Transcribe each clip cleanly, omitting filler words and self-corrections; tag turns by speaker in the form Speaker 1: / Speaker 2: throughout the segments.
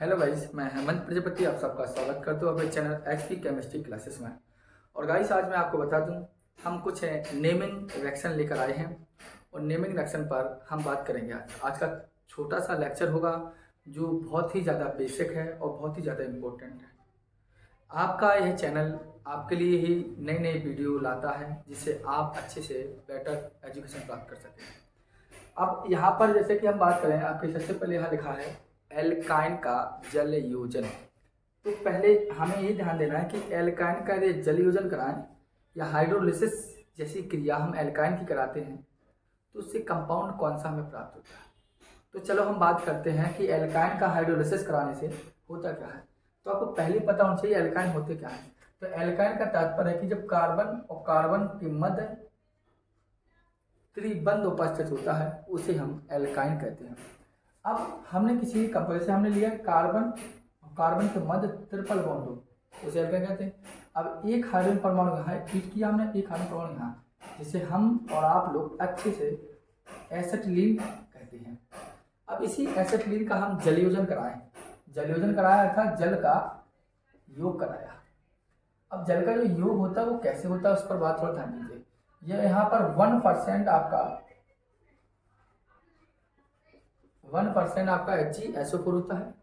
Speaker 1: Hello guys, मैं हेमंत प्रजापति आप सबका स्वागत करता हूँ अपने चैनल एचपी केमिस्ट्री क्लासेस में। और गाइस, आज मैं आपको बता दूं, हम कुछ नेमिंग रिएक्शन लेकर आए हैं और नेमिंग रिएक्शन पर हम बात करेंगे। आज का छोटा सा लेक्चर होगा जो बहुत ही ज़्यादा बेसिक है और बहुत ही ज़्यादा इम्पोर्टेंट है। आपका यह चैनल आपके लिए ही नई नई वीडियो लाता है जिससे आप अच्छे से बेटर एजुकेशन प्राप्त कर सकें। अब यहाँ पर जैसे कि हम बात करें, आपके सबसे पहले यहाँ लिखा है एल्काइन का जल योजन। तो पहले हमें ये ध्यान देना है कि एल्काइन का यदि जल योजन कराएं या हाइड्रोलिसिस जैसी क्रिया हम एल्काइन की कराते हैं तो उससे कंपाउंड कौन सा हमें प्राप्त होता है। तो चलो हम बात करते हैं कि एल्काइन का हाइड्रोलिसिस कराने से होता क्या है। तो आपको पहले पता होना चाहिए एल्काइन होते क्या है। तो एल्काइन का तात्पर्य है कि जब कार्बन और कार्बन के मध्य त्रिबंध उपस्थित होता है उसे हम एल्काइन कहते हैं। अब हमने किसी कंपाउंड से हमने लिया कार्बन, कार्बन के मध्य ट्रिपल बॉन्ड हो उसे एल्काइन कहते हैं। अब एक हाइड्रोजन परमाणु यहाँ है, फिट किया हमने एक हाइड्रोजन परमाणु यहाँ, जिसे हम और आप लोग अच्छे से एसिटिलीन कहते हैं। अब इसी एसिटिलीन का हम जलयोजन कराएं, जलयोजन कराया अर्थात जल का योग कराया। अब जल का जो योग होता है वो कैसे होता है उस पर बात थोड़ा ध्यान दीजिए। ये यहाँ पर 1% आपका 1% आपका HgSO4 होता है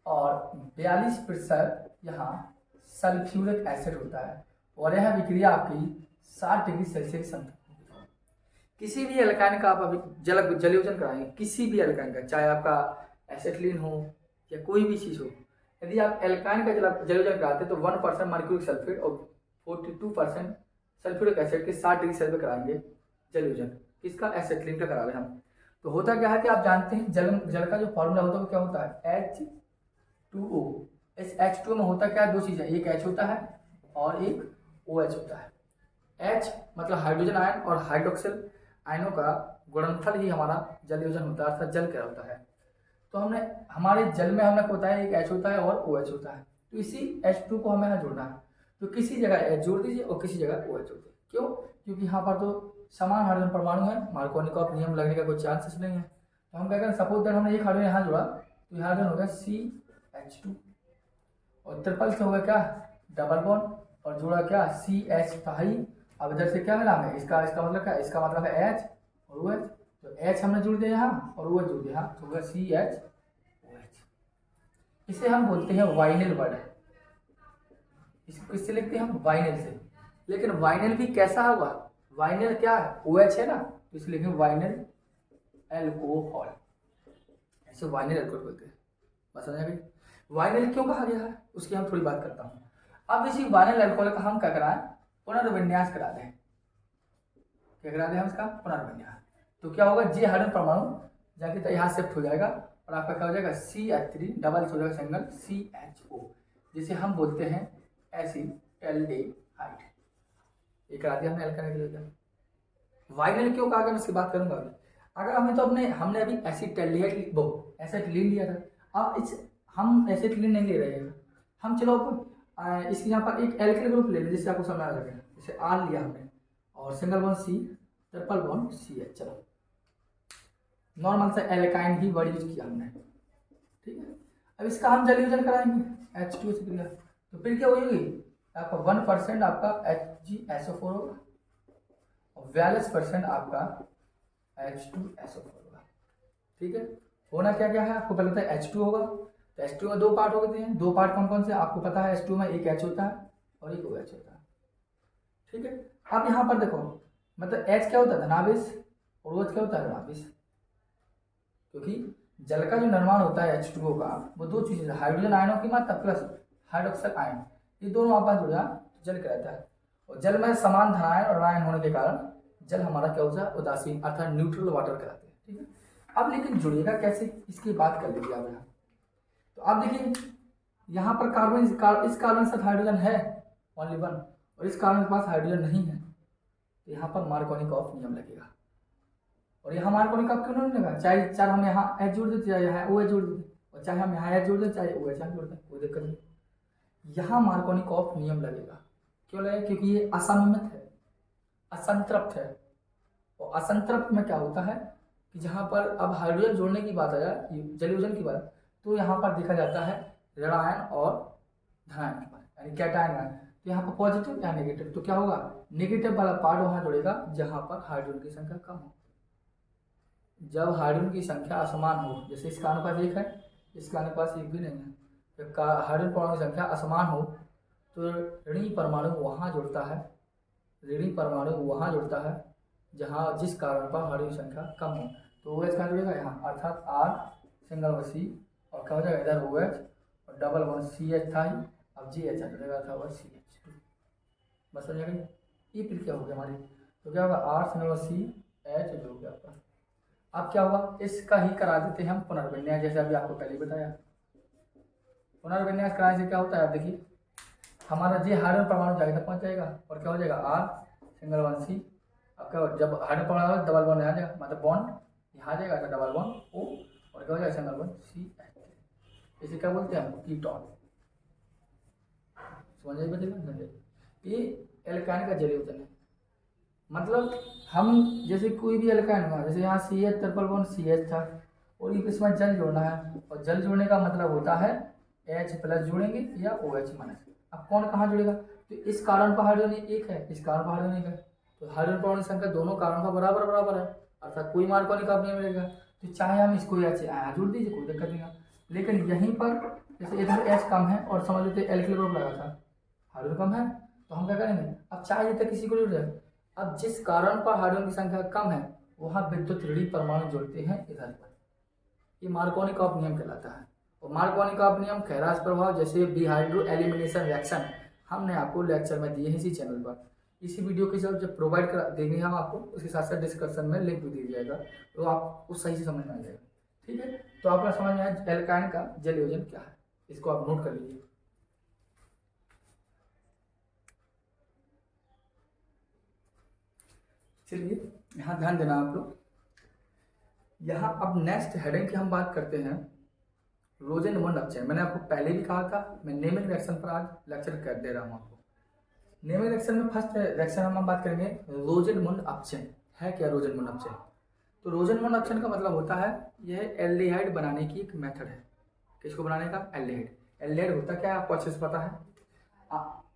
Speaker 1: और 42% यहाँ सल्फ्यूरिक एसिड होता है और यह विक्रिया आपकी 60 डिग्री सेल्सियस तक होगी। किसी भी एल्काइन का आप अभी जलयोजन कराएंगे, किसी भी एल्काइन का, चाहे आपका एसिटिलीन हो या कोई भी चीज़ हो, यदि आप एल्काइन का जलयोजन कराते हैं तो 1% मर्क्यूरिक सल्फेट और 42% सल्फ्यूरिक एसिड के 60 डिग्री सेल्सियस पे कराएंगे जलयोजन। किसका? एसिटिलीन का करा रहे हम। तो होता क्या है कि आप जानते हैं जल का जो फॉर्मूला होता है वो क्या होता है? H2O। इस H2O में होता क्या है? दो चीज़ें, एक H होता है और एक OH होता है। H मतलब हाइड्रोजन आयन और हाइड्रोक्सिल आयनों का गुणनफल ही हमारा जल योजन होता है, अर्थात जल क्या होता है। तो हमने हमारे जल में हमने होता है एक H होता है और OH होता है, तो इसी H2 को हमें यहाँ जोड़ना है। तो किसी जगह H जोड़ दीजिए और किसी जगह OH जोड़ दीजिए। क्यों? क्योंकि यहाँ पर तो समान हाइड्रोजन परमाणु है, मार्कोनिकॉफ नियम लगने का कोई चांसेस नहीं है। तो हम क्या करें, सपोज दैट हमने एक हाइड्रोजन यहाँ जोड़ा तो यहाँ हाइड्रोजन हो गया CH2 और ट्रिपल से हो गया क्या? डबल बॉन्ड और जोड़ा क्या? CH था ही। अब इधर से क्या मिला हमें? इसका मतलब क्या? इसका मतलब है H और OH। तो H हमने जोड़ दिया यहाँ और OH जोड़ दिया यहाँ, तो होगा CHOH। इसे हम बोलते हैं वाइनिल वर्ड। इसको किससे लिखते हैं हम? वाइनिल से। लेकिन वाइनिल भी कैसा होगा? वाइनिल क्या है? OH है ना, तो इसलिए लिखेंगे वाइनिल एल्कोहल। ऐसे वाइनिल एल्कोहल बोलते हैं। बस समझ गई? वाइनिल क्यों कहा गया है उसकी हम थोड़ी बात करता हूँ। अब इसी वाइनिल अल्कोहल का हम क्या कराएं? पुनर्विन्यास करा दें। क्या करा दें हम इसका? पुनर्विन्यास। तो क्या होगा? जी हाइड्रोजन परमाणु जाके तो यहाँ शिफ्ट हो जाएगा और आपका क्या हो जाएगा? CH3 डबल हो जाएगा सिंगल CHO, जिसे हम बोलते हैं एसिटाल्डेहाइड। ये करा दिया हमने एल्काइल। वाइनिल क्यों कहा गया मैं इसकी बात करूंगा अभी। अगर हमें तो हमने अभी एसिटाल्डेहाइड एसिटिलीन लिया था, अब इस हम एसिटिलीन नहीं ले रहे हैं हम। चलो अब इसके यहाँ पर एक एल्किल ग्रुप ले लें जिससे आपको समझ आ सके। जैसे R लिया हमने और single bond C, triple bond CH। चलो नॉर्मल से एल्काइन ही वर्ड यूज किया हमने, ठीक है। अब इसका हम जलयोजन कराएंगे H2 से क्रिया, तो फिर क्या होगी? आपका 1% आपका HgSO4 होगा और 42% आपका H2SO4 होगा, ठीक है। होना क्या क्या है आपको पता है? H2 होगा, तो H2 में दो पार्ट होते हैं। दो पार्ट कौन कौन से आपको पता है? H2 में एक H होता है और एक OH होता है, ठीक है। अब यहाँ पर देखो, मतलब H क्या होता है? धनावेश और OH क्या होता है? ऋणावेश। क्योंकि जल का जो निर्माण होता है H2O का, वो दो चीजें, हाइड्रोजन आयनों की मात्रा प्लस हाइड्रोक्साइड आयन, ये दोनों आपस जुड़ जाए तो जल कहलाता है। और जल में समान धनायन और ऋणायन होने के कारण जल हमारा क्या होता है? उदासीन अर्थात न्यूट्रल वाटर कहलाते हैं, ठीक है। अब लेकिन जुड़ेगा कैसे इसकी बात कर लीजिए आप यहाँ। तो आप देखिए यहाँ पर कार्बन, इस कार्बन के साथ हाइड्रोजन है ओनली वन और इस कार्बन के पास हाइड्रोजन नहीं है, तो यहाँ पर मार्कोनिकॉफ नियम लगेगा। और यहाँ मार्कोनिकॉफ क्यों नहीं लगेगा? चाहे हम यहाँ H जोड़ देते, चाहे यहाँ OH जोड़ देते, और चाहे हम यहाँ H जोड़ देते, चाहे OH यहाँ जोड़ देते, कोई दिक्कत नहीं। यहाँ मार्कोनिकॉफ नियम लगेगा। क्यों लगेगा? क्योंकि ये असममित है, असंतृप्त है। और असंतृप्त में क्या होता है कि जहाँ पर अब हाइड्रोजन जोड़ने की बात आ जाए, जलयोजन की बात, तो यहाँ पर देखा जाता है ऋणायन और धनायन के पास, यानी कैटायन आयन। तो यहाँ पर पॉजिटिव या नेगेटिव, तो क्या होगा, नेगेटिव वाला पार्ट वहाँ जुड़ेगा जहाँ पर हाइड्रोजन की संख्या कम हो। जब हाइड्रोजन की संख्या असमान हो, जैसे इसका अनुपात 1 है, इसका अनुपात 1 भी नहीं है, जब हाइड्रोजन परमाणु की संख्या असमान हो तो ऋणी परमाणु वहाँ जुड़ता है, ऋणी परमाणु वहाँ जुड़ता है जहाँ जिस कारण पर हाइड्रोजन की संख्या कम हो। तो OH कहाँ जुड़ेगा, यहाँ, अर्थात R सिंगल वन C, और क्या हो जाएगा इधर OH और डबल वन CH था ही, अब GH जुड़ेगा था वह CH2। बस समझ गई, ये प्रक्रिया हो गई हमारी। तो क्या होगा, R सिंगल वन CH जो हो गया आपका। अब क्या होगा, इसका ही करा देते हैं हम पुनर्विन्यास, जैसे अभी आपको पहले बताया। पुनर्विन्यास कराने से क्या होता है, आप देखिए हमारा जी हाइड्रोजन परमाणु जाके तक पहुंच जाएगा और क्या हो जाएगा R सिंगल वन C। अब क्या हो, जब हाइड्रोजन परमाणु डबल बॉन्ड यहाँ जाएगा, मतलब बॉन्ड यहाँ जाएगा तो डबल बॉन्ड O, और क्या हो जाएगा सिंगल बॉन्ड CH। इसे क्या बोलते हैं, कीटोन। समझ आई बचेगा, ये एल्काइन का जलीय वजन है। मतलब हम जैसे कोई भी एल्काइन हुआ, जैसे यहाँ CH ट्रिपल बॉन्ड CH था और इसमें जल जोड़ना है, और जल जोड़ने का मतलब होता है H प्लस जोड़ेंगे या OH माइनस। अब कौन कहाँ जुड़ेगा, तो इस कारण पर हाइड्रोजन 1 है, इस कारण पर हाइड्रोजन 1 है, तो हाइड्रोजन परमाणु संख्या दोनों कारण पर बराबर बराबर है, अर्थात कोई मार्कोनिक आप नहीं मिलेगा। तो चाहे हम इसको यहाँ जोड़ दीजिए, कोई दिक्कत नहीं है। लेकिन यहीं पर जैसे इधर H कम है और समझ लेते एल्किल ग्रुप लगा था, हाइड्रोजन कम है, तो हम क्या करेंगे, अब चाहे तक किसी को जुड़ जाए। अब जिस कारण पर हाइड्रोजन की संख्या कम है वहाँ विद्युत ऋणी परमाणु जुड़ते हैं इधर पर, ये मार्कोनिकॉफ नियम कहलाता है। और मार्कोनिकॉफ नियम खैरास प्रभाव जैसे डिहाइड्रो एलिमिनेशन रिएक्शन हमने आपको लेक्चर में दिए हैं इसी चैनल पर। इसी वीडियो के साथ जब प्रोवाइड कर देंगे हम आपको, उसके साथ साथ डिस्क्रिप्शन में लिंक भी दिया जाएगा, तो आपको सही से समझ में आ जाएगा। ठीक है, तो आपका समझ में आया एल्काइन का जलीय वजन क्या है, इसको आप नोट कर लीजिए। चलिए यहाँ ध्यान देना आप लोग। यहाँ अब नेक्स्ट हेडिंग की हम बात करते हैं रोजेनमुंड अपचयन। मैंने आपको पहले भी कहा था, मैं नेमिंग रिएक्शन पर आज लेक्चर कर दे रहा हूँ आपको। नेमिंग रिएक्शन में फर्स्ट रिएक्शन हम बात करेंगे रोजेनमुंड अपचयन। है क्या रोजेनमुंड अपचयन, तो रोजेनमुंड अपचयन का मतलब होता है यह एल्डिहाइड बनाने की एक मेथड है। किसको बनाने का, एल्डिहाइड। एल्डिहाइड होता क्या है आपको अच्छे से पता है,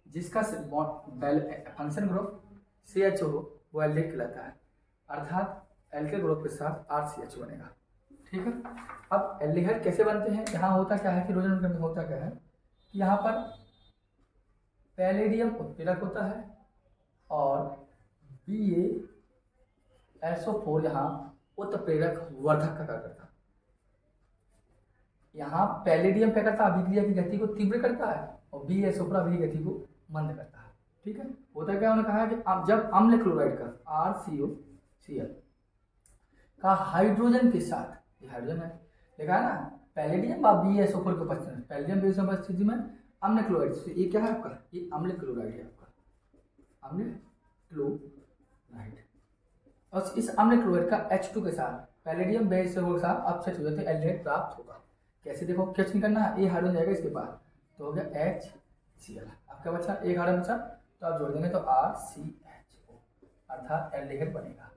Speaker 1: जिसका फंक्शन ग्रुप CHO हो वो एल्डिहाइड कहलाता है, अर्थात एल्किल ग्रुप के साथ RCH बनेगा। ठीक है, अब एल्डिहाइड कैसे बनते हैं, यहाँ होता क्या है कि रोजेनमुंड में होता क्या है कि यहाँ पर पैलेडियम उत्प्रेरक होता है और BaSO4 यहाँ उत्प्रेरक वर्धक का कार्य करता है। यहाँ पैलेडियम क्या करता है, अभिक्रिया की गति को तीव्र करता है और BaSO4 अभिक्रिया की गति को मंद करता है। ठीक है, होता क्या, उन्होंने कहा कि जब अम्ल क्लोराइड का RCOCl का हाइड्रोजन के साथ, ये हाइड्रोजन है देखा है ना, पैलेडियम और BaSO4 के उपस्थिति में, पैलेडियम BaSO4 की उपस्थिति में अम्ल क्लोराइड, ये क्या है आपका, ये अम्ल क्लोराइड है आपका, अम्ल क्लोराइड। और इस अम्ल क्लोराइड का H2 के साथ पैलेडियम BaSO4 के साथ अपसेट हो जाते हैं, एल्डिहाइड प्राप्त होगा। कैसे देखो, कैसे नहीं करना है, ये हाइड्रोजन जाएगा इसके बाद, तो हो गया HCl। आपका बच्चा एक हाइड्रोजन बचा, तो आप जोड़ देंगे तो RCHO, अर्थात एल्डिहाइड बनेगा।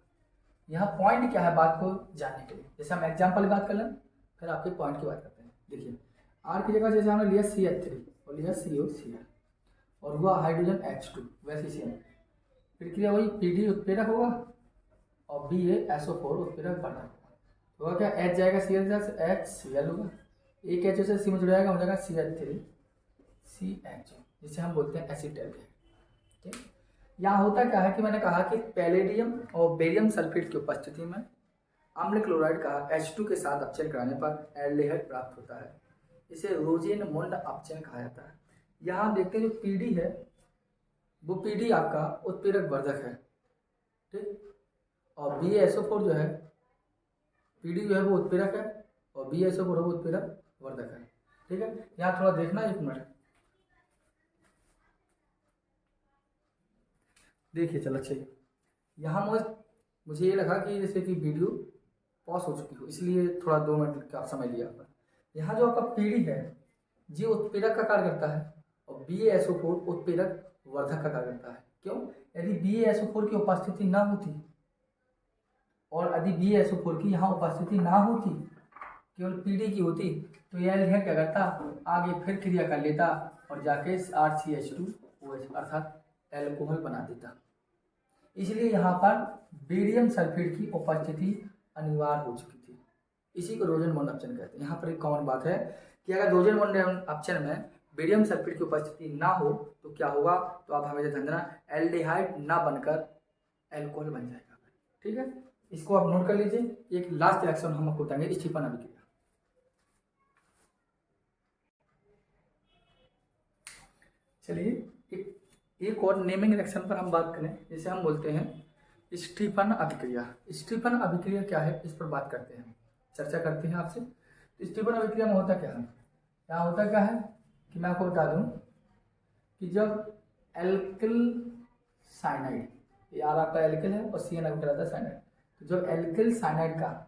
Speaker 1: यहाँ पॉइंट क्या है बात को जानने के लिए, जैसे हम एग्जाम्पल की बात कर लें फिर आपके पॉइंट की बात करते हैं। देखिए R की जगह जैसे हमने लिया CH3 और लिया COCl और हुआ हाइड्रोजन H2, वैसे सेम प्रक्रिया वही, PD उत्प्रेरक होगा और BaSO4 उत्प्रेरक वर्धक होगा। तो होगा क्या, H जाएगा Cl से HCl होगा, एक H से C में जुड़ जाएगा, हो जाएगा CH3CHO, जिसे हम बोलते हैं एसिटाल्डिहाइड। ठीक, यहाँ होता क्या है कि मैंने कहा कि पैलेडियम और बेरियम सल्फेट की उपस्थिति में अम्ल क्लोराइड का H2 के साथ अपचयन कराने पर एल्डिहाइड प्राप्त होता है, इसे रोजेनमुंड अपचयन कहा जाता है। यहाँ देखते हैं जो PD है वो PD आपका उत्प्रेरक वर्धक है, ठीक, और BaSO4 जो है, PD जो है वो उत्प्रेरक है और BaSO4 वो उत्प्रेरक वर्धक है। ठीक है, यहाँ थोड़ा देखना, एक मिनट देखिए, चलो अच्छे, यहाँ मुझे ये लगा कि जैसे कि वीडियो पॉज हो चुकी हो, इसलिए थोड़ा 2 मिनट का समय लिया आपका। यहाँ जो आपका PD है ये उत्प्रेरक का कार्य करता है और BaSO4 उत्प्रेरक वर्धक का कार्य करता है। क्यों, यदि BaSO4 की उपस्थिति ना होती और यदि BaSO4 की यहाँ उपस्थिति ना होती केवल पीडी की होती तो ये एल्डिहाइड क्या करता, आगे फिर क्रिया कर लेता और जाके RCH2OH अर्थात एल्कोहल बना देता। इसलिए यहाँ पर बेरियम सल्फेट की उपस्थिति अनिवार्य हो चुकी थी। इसी को रोजन-बॉन्ड ऑप्शन कहते हैं। यहाँ पर एक कॉमन बात है कि अगर रोजन-बॉन्ड ऑप्शन में बेरियम सल्फेट की उपस्थिति ना हो तो क्या होगा, तो आप हमेशा ध्यान देना, एल्डिहाइड ना बनकर एल्कोहल बन जाएगा। ठीक है, इसको आप नोट कर लीजिए। एक लास्ट रिएक्शन हम आपको बताएंगे, स्टीफन अभिक्रिया। चलिए एक और नेमिंग रिएक्शन पर हम बात करें, जिसे हम बोलते हैं स्टीफन अभिक्रिया। स्टीफन अभिक्रिया क्या है, इस पर बात करते हैं, चर्चा करते हैं आपसे। तो स्टीफन अभिक्रिया में होता क्या है, यहाँ होता क्या है कि मैं आपको बता दूं कि जब एल्किल साइनाइड, ये आर आपका एल्किल है और CN आपका रहता है साइनाइड, तो जब एल्किल साइनाइड का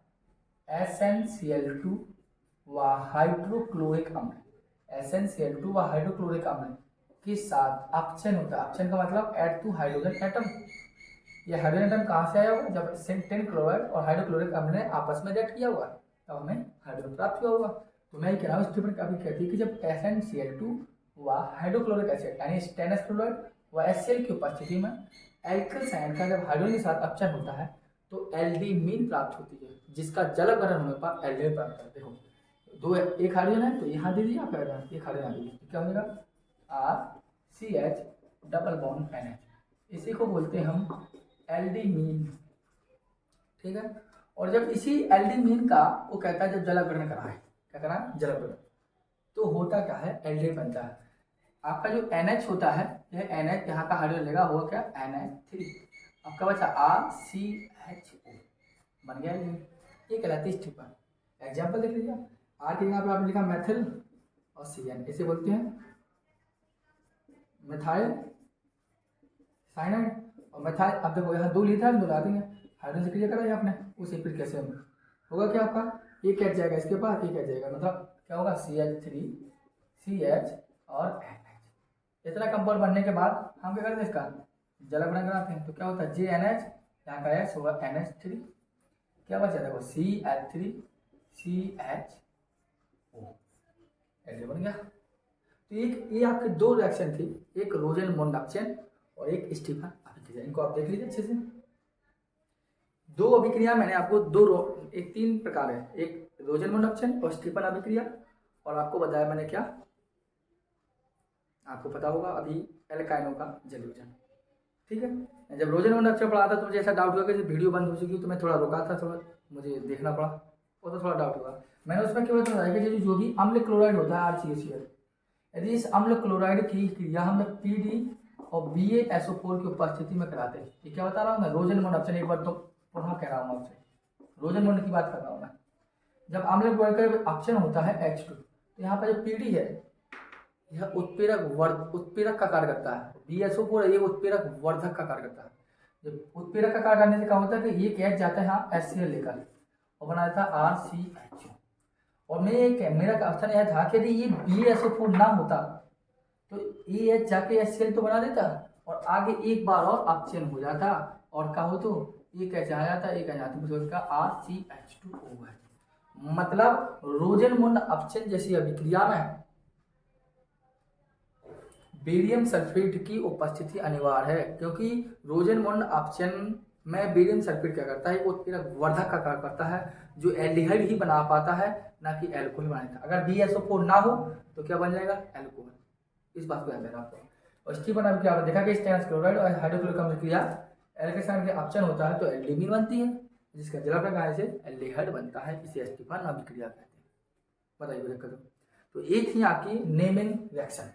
Speaker 1: SnCl2 व हाइड्रोक्लोरिक अम्ल, SnCl2 व हाइड्रोक्लोरिक अम्ल के साथ अपचन होता है। अपचन का मतलब ऐड टू हाइड्रोजन एटम। ये हाइड्रोजन एटम कहाँ से आया होगा, जब SN10 क्लोराइड और हाइड्रोक्लोरिक अम्ल ने आपस में रिएक्ट किया होगा तब हमें हाइड्रोजन प्राप्त हुआ होगा। तो मैं ये कह रहा हूँ स्टीफन अभी कहती है कि जब SnCl2 व हाइड्रोक्लोरिक एसिड यानी स्टेनस क्लोराइड व HCl की उपस्थिति में एल्किल साइनाइड का जब हाइड्रोजन के साथ अपचन होता है तो एल्डिमीन प्राप्त होती है, जिसका जल गठन होने पर एल्डिहाइड प्राप्त होता है। देखो दो एक हाइड्रोजन है तो यहाँ दे दीजिए आप, एक हाइड्रोजन आ दीजिए, क्या हो जाएगा RCH डबल बॉन्ड NH। इसी को बोलते हैं हम एल्डिमीन। ठीक है, और जब इसी एल्डिमीन का वो कहता है जब जलावरण करा है, क्या करा है, जलावरण, तो होता क्या है, एल्डिहाइड बनता है। आपका जो NH होता है, यह NH यहाँ का हाइड्रोजन लेगा, होगा क्या, NH3। आपका बचा RCHO, बन गया ये कहलाती है स्टीफन। एग्जाम्पल देख लीजिए, आर के यहाँ पे आपने लिखा मैथिल और CN, इसे बोलते हैं मिथाइल साइनाइड और मिथाइल। अब देखो यहाँ दो लिखा है, दो ला देंगे, हाइड्रोजन से क्रिया करा है आपने, उसे फिर कैसे होगा, क्या आपका एक कैच जाएगा इसके पास, एक कैच जाएगा, मतलब क्या होगा CH3 CH और NH। इतना कंपाउंड बनने के बाद हम क्या करते हैं, इसका जलावरण कराते हैं, तो क्या होता है JNH, यहाँ का H होगा NH3, क्या बचा देखो CH3 CHO, ऐसे बन गया। तो एक ये आपके दो रिएक्शन थी, एक रोजन-बॉन्ड ऑप्शन और एक स्टीफन अभिक्रिया। इनको आप देख लीजिए अच्छे से। दो अभिक्रिया मैंने आपको एक तीन प्रकार है, एक रोजन-बॉन्ड ऑप्शन और स्टीफन अभिक्रिया, और आपको बताया मैंने क्या, आपको पता होगा अभी एल्काइनों का जलयोजन। ठीक है, जब रोजन-बॉन्ड ऑप्शन पढ़ा था तो मुझे ऐसा डाउट हुआ कि वीडियो बंद हो चुकी तो मैं थोड़ा रुका था, थोड़ा मुझे देखना पड़ा, वो तो थोड़ा डाउट हुआ। मैंने उसमें केवल बताया कि जो भी अम्ल क्लोराइड होता है RCHCl, यदि इस अम्ल क्लोराइड की क्रिया हम PD और BaSO4 की उपस्थिति में कराते हैं, ये क्या बता रहा हूँ मैं, रोजन-बॉन्ड ऑप्शन एक बार तो पुनः कह रहा हूँ आपसे, रोजन-बॉन्ड की बात कर रहा हूँ मैं। जब अम्ल क्लोराइड का ऑप्शन होता है H2, तो यहाँ पर जो PD है यह उत्प्रेरक का कार्य करता है, BaSO4 ये उत्प्रेरक वर्धक का कार्य करता है। जब उत्प्रेरक का कार्य करने से क्या होता है कि ये कैच जाता है यहाँ HCl लेकर और बना देता है RCHO। और मेरा ऑप्शन यह था कि यदि ये BaSO4 ना होता तो ये जाके HCl तो बना देता और आगे एक बार और ऑप्शन हो जाता और क्या हो, तो ये कैसे आ जाता, एक आ जाता, तो इसका RCH2O है। मतलब रोजन-बॉन्ड ऑप्शन जैसी अभिक्रिया में बेरियम सल्फेट की उपस्थिति अनिवार्य है, क्योंकि रोजन-बॉन्ड ऑप्शन में बेरियम सल्फेट क्या करता है, उत्प्रेरक वर्धक का कार्य करता है, जो एल्डिहाइड ही बना पाता है, ना कि एल्कोहल बनाता। अगर BaSO4 ना हो तो क्या बन जाएगा, एल्कोहल। इस बात को याद रखना आपको। और स्टीफन अभिक्रिया आपने देखा कि स्टेनस क्लोराइड और हाइड्रोक्लोरिक अम्ल क्रिया एल्किल साइनाइड के ऑप्शन होता है तो एल्डिमीन बनती है, जिसका जलावरण कार्य से एल्डिहाइड बनता है, इसे स्टीफन अभिक्रिया कहते हैं। बताइए करो। तो एक थी आपकी नेमिंग रिएक्शन।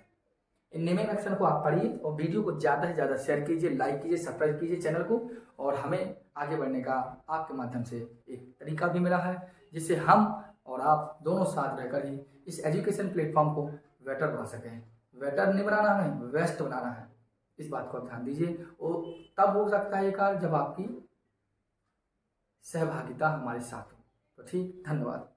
Speaker 1: इन नेमिंग रिएक्शन को आप पढ़िए और वीडियो को ज़्यादा से ज़्यादा शेयर कीजिए, लाइक कीजिए, सब्सक्राइब कीजिए चैनल को, और हमें आगे बढ़ने का आपके माध्यम से एक तरीका भी मिला है, जिससे हम और आप दोनों साथ रहकर ही इस एजुकेशन प्लेटफॉर्म को बेटर बना सकें। बेटर नहीं बनाना, हमें बेस्ट बनाना है, इस बात को आप ध्यान दीजिए। और तब हो सकता है ये कार्य जब आपकी सहभागिता हमारे साथ हो। तो ठीक, धन्यवाद।